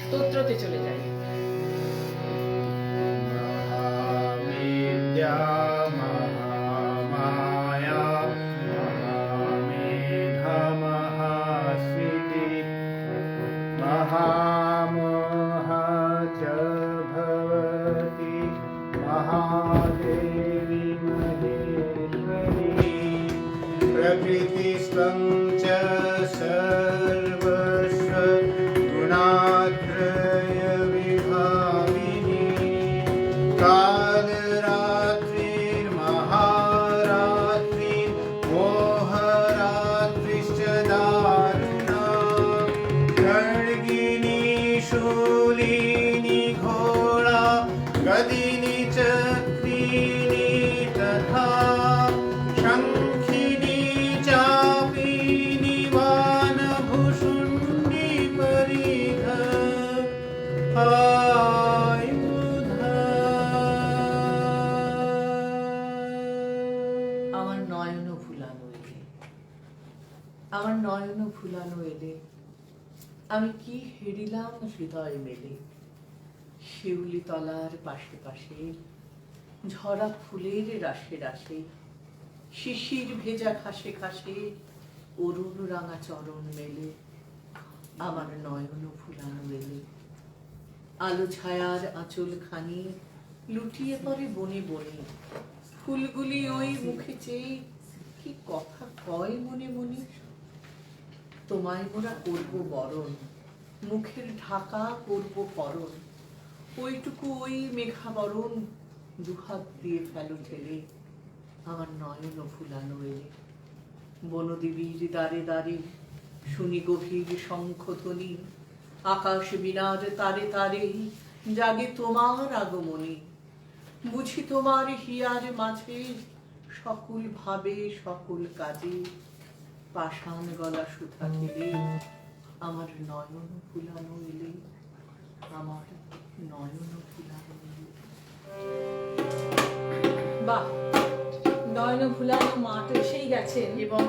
স্তোত্রতে চলে যাই।
বিদ্যা মহামায়া মহামেধা মহাসিদ্ধি মহামোহা চ ভবতি মহাদেবী মহেশ্বরী প্রকৃতিস্থং চ সর্বস্ব গুণাত্রয় বিভাবিনী कालरात्रिर्महारात्रि मोहरात्रिश्च दारुणा खड्गिनी शूलिनी घोड़ा गदिनी चक्रिणी तथा शङ्खिनी चापिनी वानभुषुण्डी परिध
আমার নয়ন ভুলানো এলে, আমার নয়ন ভুলানো এলে, আমি কি হেরিলাম হৃদয় মেলে। শিউলি তলার পাশে পাশে ঝরা ফুলের রাশে রাশে, শিশির ভেজা ঘাসে ঘাসে অরুণ রাঙা চরণ মেলে। আমার নয়ন ভুলানো এলে, আলো ছায়ার আঁচল খানি লুটিয়ে পড়ে বনে বনে, ফুলগুলি ওই মুখে চেয়ে কি কথা কয় মনে মনে। তোমায় মোরা করব বরণ, মুখের ঢাকা করব পরন, ওইটুকু ওই মেঘাবরণ দুহাত দিয়ে ফেলো ঠেলে, আমার নয়ন ফুলানো এলে। বনদেবীর দ্বারে দ্বারে শুনি গভীর শঙ্খধ্বনি, আকাশ বিনার তারে তারে জাগে তোমার আগমনী। বুঝি তোমার হিয়ার মাঝে সকল ভাবে সকল কাজে, পাষাণ গলা সুধা খেলে আমার নয়ন ফুলানো এলে, আমার নয়ন ফুলানো এলে।
বাহ, নয়ন ভুলানো মা তো এসেই গেছেন।
এবং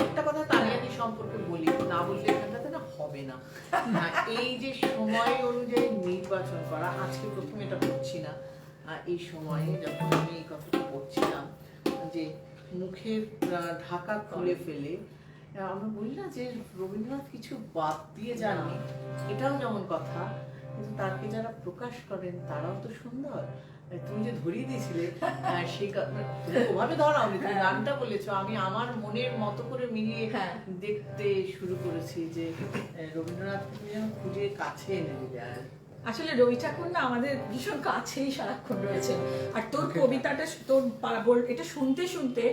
একটা কথা তালিয়ানি সম্পর্কে বলি, না বললে এখানটাতে না হবে না। এই যে সময় অনুযায়ী নির্বাচন করা, আজকে প্রথমে এটা করছি না, এই সময়ে যখন আমি এই কথাটা পড়ছিলাম যে মুখের ঢাকা খুলে ফেলে, আমরা বলি না যে রবীন্দ্রনাথ কিছু বাদ দিয়ে যাননি, এটাও যেমন কথা, কিন্তু তাকে যারা প্রকাশ করেন তারাও তো সুন্দর। তুমি যে ধরিয়ে দিয়েছিলে সেই ওভাবে ধরাওনি, তুমি গানটা বলেছো, আমি আমার মনের মতো করে মিলিয়ে দেখতে শুরু করেছি যে রবীন্দ্রনাথকে তুমি যেন খুঁজে কাছে এনে দিলে।
আসলে রবি ঠাকুর না আমাদের ভীষণ কাছেই সারাক্ষণ রয়েছেন। আর তোর কবিতাটা, তোর এটা শুনতে শুনতে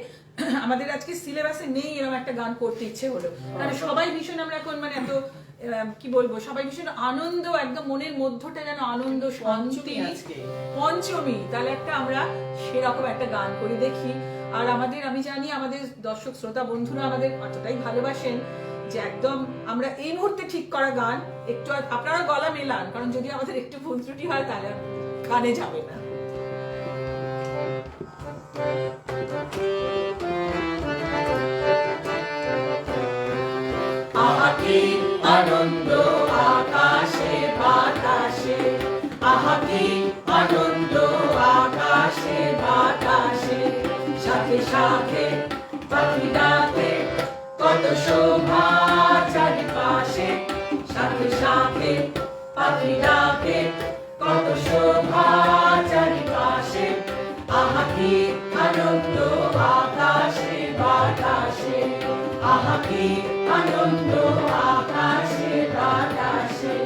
আমাদের আজকে সিলেবাসে নেই এরকম একটা গান করতে ইচ্ছে হলো। কারণ সবাই ভীষণ, আমরা এখন মানে এত কি বলবো, সবাই ভীষণ আনন্দ, একদম মনের মধ্যটা যেন আনন্দ শান্তি। পঞ্চমী, তাহলে একটা আমরা সেরকম একটা গান করে দেখি। আর আমাদের, আমি জানি আমাদের দর্শক শ্রোতা বন্ধুরা আমাদের এতটাই ভালোবাসেন যে একদম আমরা এই মুহূর্তে ঠিক করা গান একটু আপনারা গলা মেলান, কারণ যদি আমাদের একটু ভুল ত্রুটি হয় তাহলে গানে যাবে না।
আহা কি আনন্দ আকাশে বাতাসে, আহা কি আনন্দ আকাশে বাতাসে, সাথে সাথে পাখি ডাকে কত শোভা চারিপাশে, সাথে সাথে পাখি ডাকে কত শোভা চারিপাশে, আহা কি আনন্দ আকাশে বাতাসে, আহা কি আনন্দ আকাশে বাতাসে।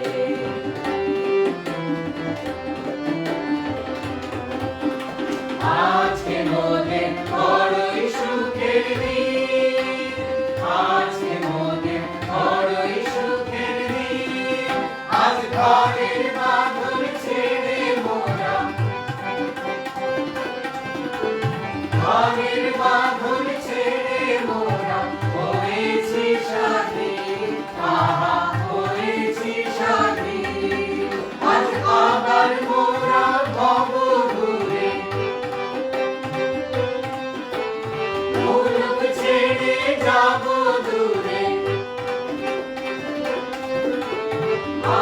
আজকে মোদের বড়ই সুখের দিন, আজকে মোদের বড়ই সুখের দিন, আজ ঘরের বাঁধন ছেড়ে মোরা, ঘরের বাঁধন ছেড়ে মোরা হয়েছি স্বাধীন, আহা হয়েছি স্বাধীন। আজ আবার মোরা ভব ঘুরে, মুলুক ছেড়ে যাব দূরে,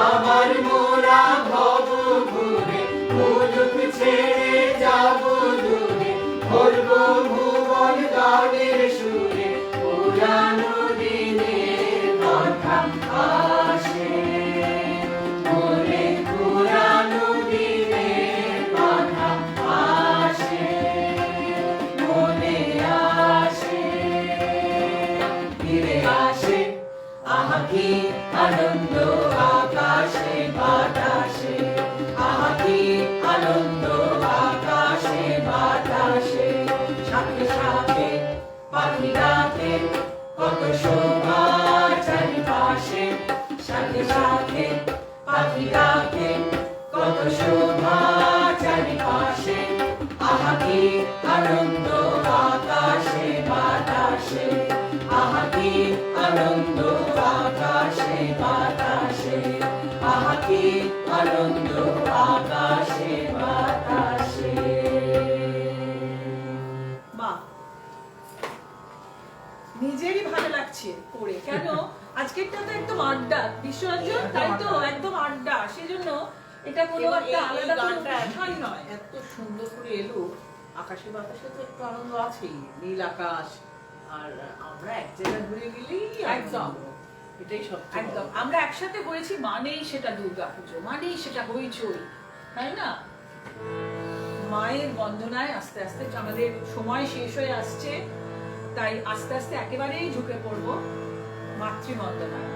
আবার মোরা ভব ঘুরে, মুলুক ছেড়ে যাব দূরে, ভরব ভুবন গানের সুরে, পুরানো দিনের কথা আসে মনে, পুরানো দিনের কথা আসে মনে, আসে ফিরে আসে। আহা কি আনন্দ আকাশে বাতাসে, আহা কি আনন্দ আকাশে বাতাসে, সাথে সাথে পাখি ডাকে কত শোভা চারিপাশে, সাথে সাথে পাখি ডাকে কত শোভা চারিপাশে, আহা কি আনন্দ আকাশে বাতাসে, আহা কি আনন্দ আকাশে বাতাসে, আহা কি আনন্দ আকাশে বাতাসে।
বাহ, নিজেরই ভালো লাগছে পড়ে। কেন আজকেরটা তো একদম আড্ডা, বিশ্বরঞ্জন, তাই তো একদম আড্ডা, সেজন্য এটা কোনো একটা আলাদা কোনো অনুষ্ঠান নয়।
এত সুন্দর করে এলো, আকাশে বাতাসে তো একটু আনন্দ আছেই, নীল আকাশ, আর আমরা এক জায়গায় ঘুরে গেলেই
একদম,
এটাই সব
একদম আমরা একসাথে হয়েছি মানেই সেটা দুর্গাপুজো, মানেই সেটা হইচই, তাই না? মায়ের বন্দনায় আস্তে আস্তে আমাদের সময় শেষ হয়ে আসছে, তাই আস্তে আস্তে একেবারেই ঝুঁকে পড়বো মাতৃবন্দনায়।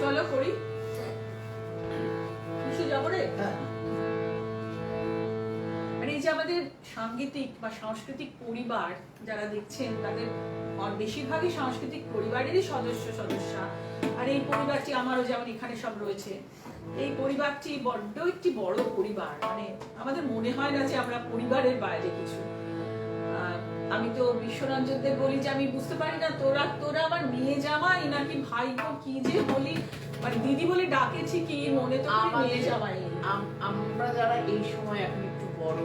চলো করি, যাবো রে। আর এই যে আমাদের সাংগীতিক বা সাংস্কৃতিক পরিবার যারা দেখছেন, তাদের বেশিরভাগই সাংস্কৃতিক পরিবারেরই সদস্যা। আর এই পরিবারটি আমারও যেমন এখানে সব রয়েছে, এই পরিবারটি বড্ড একটি বড় পরিবার। মানে আমাদের মনে হয় না যে আমরা পরিবারের বাইরে কিছু। আমি তো বিশ্বরঞ্জনদের বলি যে আমি বুঝতে পারি না তোরা আমার মেয়ে জামাই নাকি ভাইপো, কি যে বলি, মানে দিদি বলে ডাকেছি কি মনে তো মেয়ে জামাই।
আমরা যারা এই সময় এখন একটু বড়,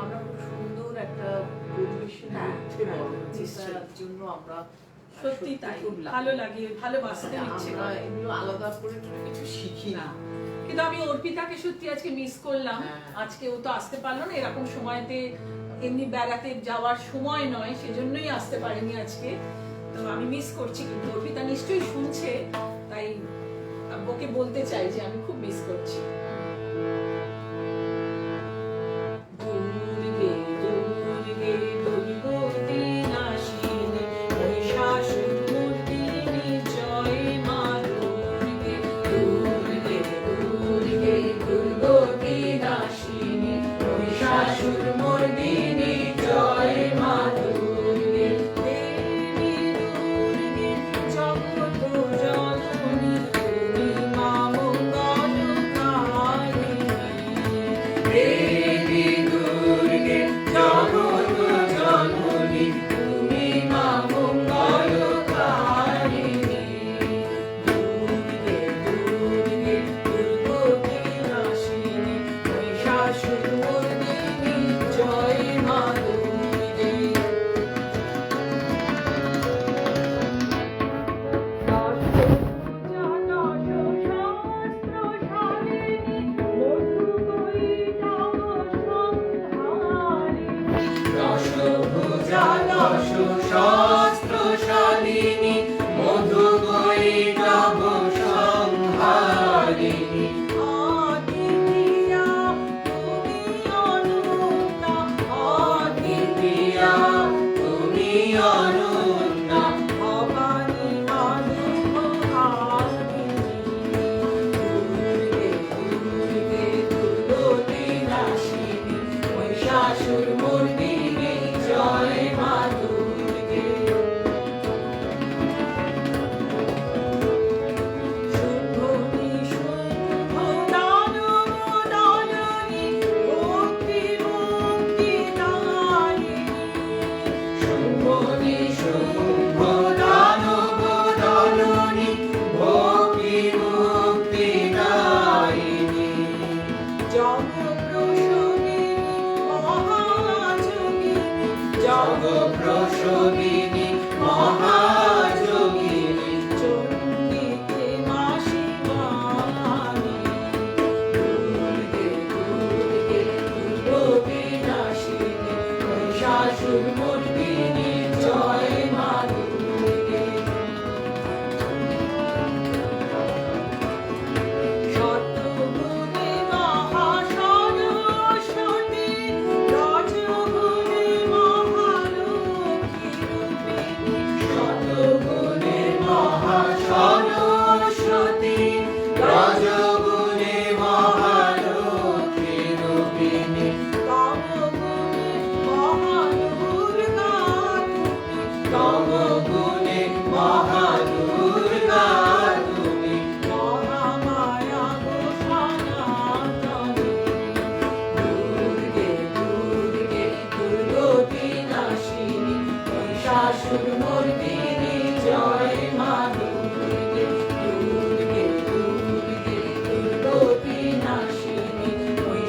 আমরা খুব সুন্দর একটা পরিবেশের মধ্যে বড় হচ্ছি, তার জন্য আমরা
সত্যি তাই ভালো লাগে, ভালোবাসতে ইচ্ছে করে।
এগুলো আলাদা করে কিছু শিখি না।
কিন্তু আমি অর্পিতাকে সত্যি আজকে মিস করলাম। আজকে ও তো আসতে পারলো না, এরকম সময়তে এমনি বেড়াতে যাওয়ার সময় নয়, সেজন্যই আসতে পারেনি আজকে। তো আমি মিস করছি, কিন্তু অর্পিতা নিশ্চয়ই শুনছে, তাই ওকে বলতে চাই যে আমি খুব মিস করছি।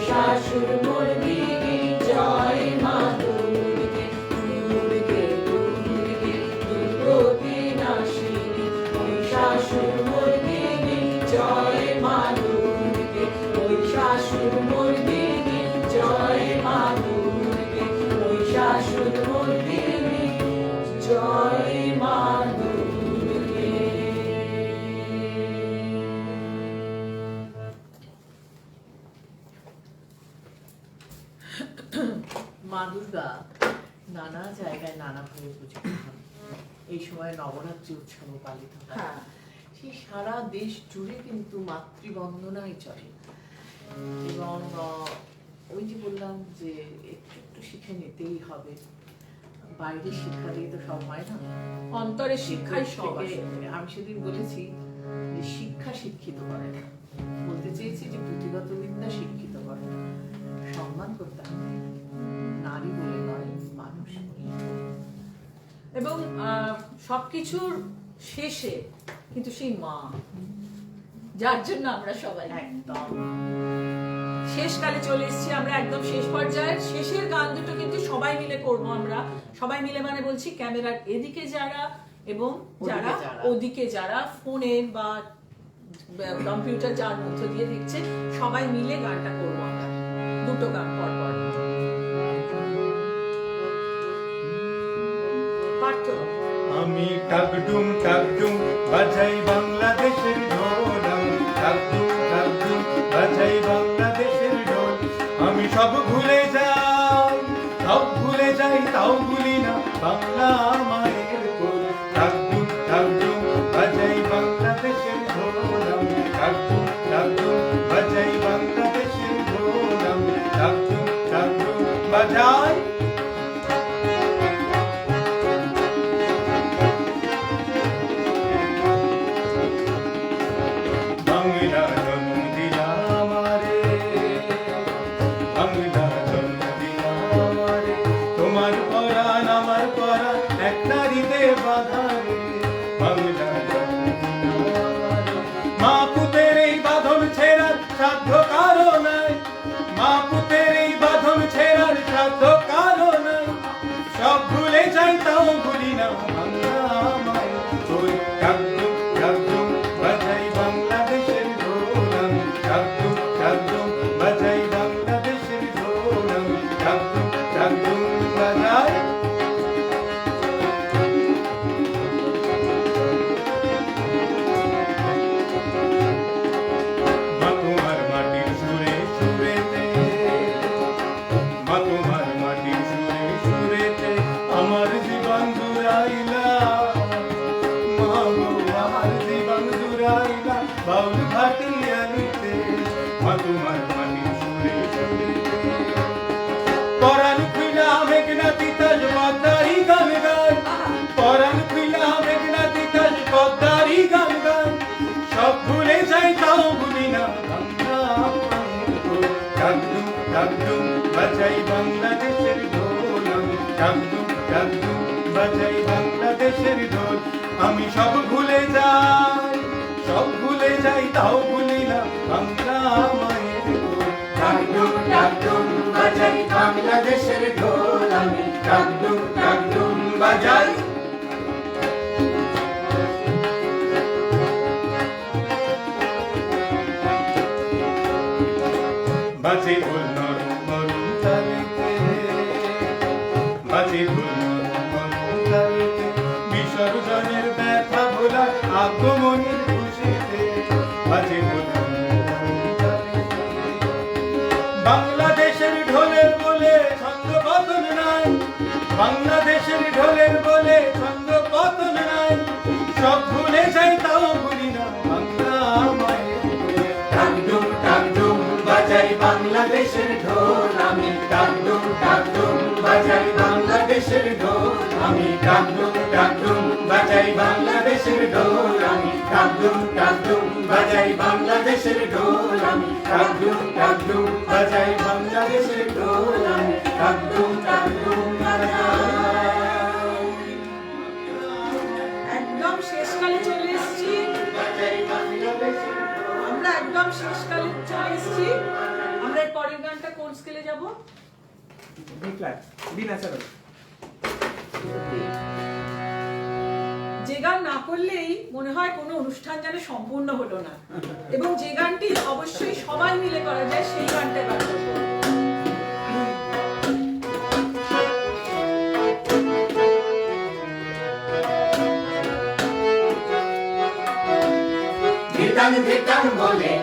Shasur Murdi
মা দুর্গা নানা জায়গায় নানাভাবে পূজিত হন। এই সময় নবরাত্রি উৎসব পালিত হয়।
হ্যাঁ।
সেই সারা দেশ জুড়ে কিন্তু মাতৃবন্দনাই চলে। এবং ওই যে বললাম যে একটু একটু শিখে নিতেই হবে, বাইরের শিক্ষা দিয়ে তো সব হয় না,
অন্তরের শিক্ষাই সব
থেকে
আসে।
আমি সেদিন বলেছি যে শিক্ষা শিক্ষিত করে না, বলতে চেয়েছি যে পুঁথিগত বিদ্যা শিক্ষিত করে না। সম্মান করতে হবে, নারী বলে নয়, মানুষ বলে।
এবং সবকিছুর শেষে কিন্তু সেই মা, যার জন্য আমরা সবাই
একদম
শেষকালে চলে এসেছি আমরা, একদম শেষ পর্যায়ের শেষের গান দুটো কিন্তু সবাই মিলে করব আমরা। সবাই মিলে মানে বলছি ক্যামেরার এদিকে যারা এবং যারা ওদিকে যারা ফোনে বা কম্পিউটার যার মধ্য দিয়ে দেখছে, সবাই মিলে গানটা করবো আমরা, দুটো গান পর পর। পারতো?
আমি টাকডুম টাকডুম বাজাই বাংলাদেশের ঢোল, আমি টাকডুম টাকডুম বাজাই বাংলাদেশের ঢোল। আমি সব ভুলে যাই, সব ভুলে যাই, তাও ভুলি না বাংলা মায়ের কোল। টাকডুম টাকডুম বাজাই বাংলাদেশের ঢোল, আমি টাকডুম টাকডুম বাজাই বাংলাদেশের ঢোল। আমি টাকডুম টাকডুম বাজাই। বাংলা জন্ম দিলা আমারে, বাংলা জন্ম দিলা আমারে, তোমার পরাণ আমার পরাণ এক নারীতে বাঁধা রে। বাংলা জন্ম দিলা আমারে, মা পুতের এই বাঁধন ছেঁড়ার সাধ্য কারো নাই, মা পুতের এই বাঁধন ছেঁড়ার সাধ্য কারো নাই। সব ভুলে যাই তাও ভুলি না বাংলা মায়ের কোল। টাকডুম টাকডুম বাজাই বাংলাদেশের ঢোল, আমি টাকডুম টাকডুম বাজাই বাংলাদেশের ঢোল। আমি টাকডুম টাকডুম বাজাই। মা তোমার মাটির সুরে সুরেতে, মা তোমার মাটির সুরে সুরেতে আমার জীবন জুড়াইলা। মা গো আমার জীবন জুড়াইলা বাউল ভাটিয়ালিতে। মা তোমার মাটির সুরে সুরেতে পরাণ খুইলা মেঘনা তিতাস পদ্মারি গান গায়, পরাণ খুইলা মেঘনা তিতাস পদ্মারি গান গায়। সব ভুলে যাই তাও ভুলি না বাংলা মায়ের কোল। টাকডুম টাকডুম বাজাই বাংলাদেশের ঢোল, আমি টাকডুম টাকডুম বাজাই বাংলাদেশের ঢোল। আমি সব ভুলে যাই, সব ভুলে যাই, তাও ভুলি না বাংলা মায়ের কোল। টাকডুম টাকডুম বাজাই বাংলাদেশের ঢোল, আমি টাকডুম টাকডুম বাজাই। বাজে ঢোল নরম নরম তালেতে, বাজে ঢোল নরম নরম তালেতে, বিসর্জনের ব্যথা ভোলার আগমনের খুশিতে। বাজে ঢোল নরম নরম তালেতে, বাংলাদেশের ঢোলের বলে ছন্দ পতন নাই, বাংলাদেশের ঢোলের বলে ছন্দ পতন নাই। সব ভুলে যাই তাও ভুলি না বাংলা মায়ের কোল। টাকডুম টাকডুম বাজাই বাংলাদেশের ঢোল, আমি টাকডুম টাকডুম বাজাই বাংলাদেশের ঢোল। আমি টাকডুম টাকডুম বাজাই বাংলাদেশের ঢোল, আমি টাকডুম টাকডুম বাজাই বাংলাদেশের ঢোল। আমি টাকডুম টাকডুম বাজাই বাংলাদেশের ঢোল, আমি টাকডুম টাকডুম বাজাই।
একদম শেষকালে চলে এসেছি আমরা, একদম শেষকালে চলে এসেছি আমরা। এর পরের গানটা কোন স্কেলে যাব?
B flat, B natural.
যে গান না করলেই মনে হয় কোনো অনুষ্ঠান যেন সম্পূর্ণ হলো না, এবং যে গানটি অবশ্যই সবাই মিলে করা যায় সেই গানটা গান করবো।
ধিতাং ধিতাং বলে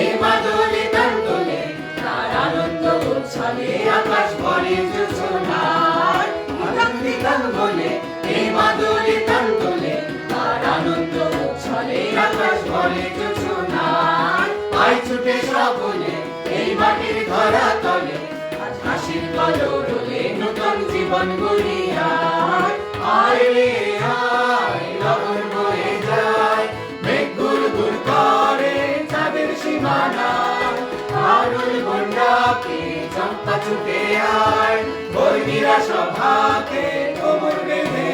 এ মাদলে তার দোলে, তার আনন্দ উচ্ছ্বাস উচ্ছলে আকাশ ভরে যোজনায় ইতান বিতান বলে এই মাদুরে তান তোলে আর আনন্দ উচ্ছলে আকাশ ভরে যোজনায় আই ছুটে সকলে এই মাটির ধরা তলে আজ হাসির কলরলে নতুন জীবন গড়িয়ায় আয় রে আয় লগন বয়ে যায় মেঘ গুড় গুড় করে চাঁদের সীমানা আরুল বন্যাকে চম্পা ছুটে আয় বর্গিরা সভাকে কোমর বেঁধে